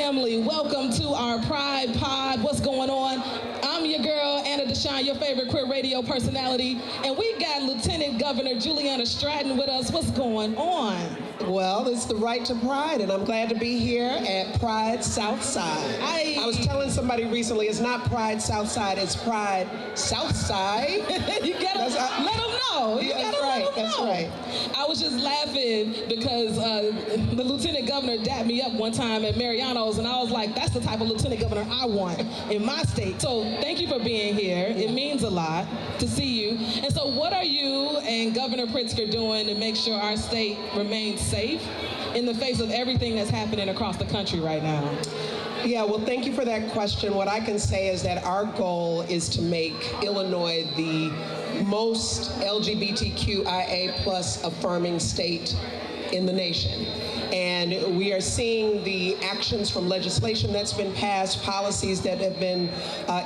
family, welcome to our Pride Pod. What's going on? I'm your girl, DeShawn, your favorite queer radio personality, and we got Lieutenant Governor Juliana Stratton with us. What's going on? Well, it's the right to pride, and I'm glad to be here at Pride Southside. I was telling somebody recently, it's not Pride Southside, it's Pride Southside. You gotta let them know. That's right. I was just laughing because the Lieutenant Governor dapped me up one time at Mariano's, and I was like, that's the type of Lieutenant Governor I want in my state. So thank you for being here. It means a lot to see you. And so what are you and Governor Pritzker doing to make sure our state remains safe in the face of everything that's happening across the country right now? Yeah, well, thank you for that question. What I can say is that our goal is to make Illinois the most LGBTQIA plus affirming state in the nation. And we are seeing the actions from legislation that's been passed, policies that have been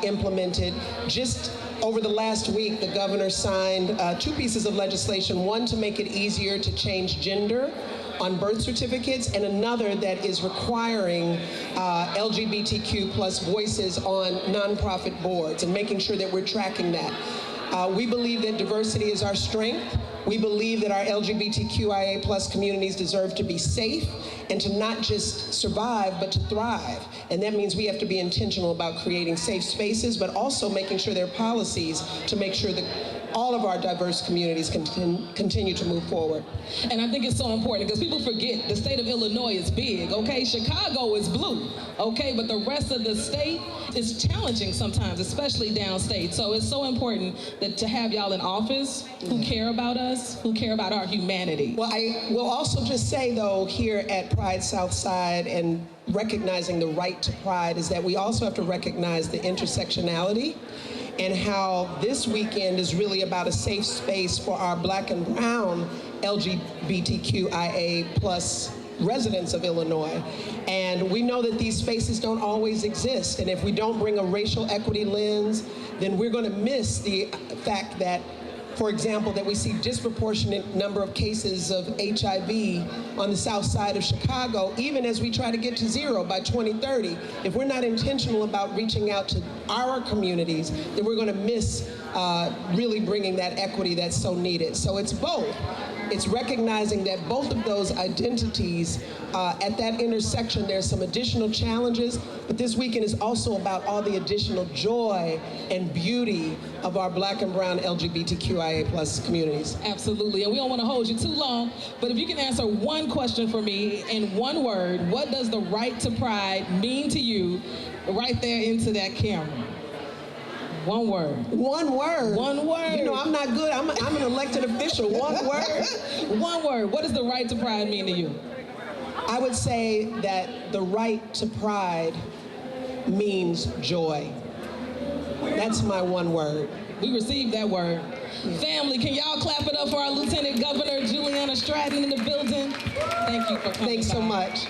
implemented. Just over the last week, the governor signed 2 pieces of legislation, one to make it easier to change gender on birth certificates, and another that is requiring LGBTQ plus voices on nonprofit boards and making sure that we're tracking that. We believe that diversity is our strength. We believe that our LGBTQIA plus communities deserve to be safe and to not just survive, but to thrive. And that means we have to be intentional about creating safe spaces, but also making sure there are policies to make sure that all of our diverse communities can continue to move forward. And I think it's so important because people forget the state of Illinois is big, okay? Chicago is blue, okay? But the rest of the state is challenging sometimes, especially downstate. So it's so important that to have y'all in office who care about us, who care about our humanity. Well, I will also just say, though, here at Pride Southside and recognizing the right to pride is that we also have to recognize the intersectionality and how this weekend is really about a safe space for our Black and brown LGBTQIA plus residents of Illinois. And we know that these spaces don't always exist. And if we don't bring a racial equity lens, then we're going to miss the fact that, for example, that we see disproportionate number of cases of HIV on the south side of Chicago, even as we try to get to zero by 2030. If we're not intentional about reaching out to our communities, then we're going to miss really bringing that equity that's so needed. So it's both. It's recognizing that both of those identities, at that intersection, there's some additional challenges, but this weekend is also about all the additional joy and beauty of our Black and brown LGBTQIA plus communities. Absolutely, and we don't want to hold you too long, but if you can answer one question for me in one word, what does the right to pride mean to you? Right there into that camera. One word. One word? One word. You know, I'm not good. I'm an elected official. One word? One word. What does the right to pride mean to you? I would say that the right to pride means joy. That's my one word. We received that word. Family, can y'all clap it up for our Lieutenant Governor Juliana Stratton in the building? Thank you for coming. Thanks so much.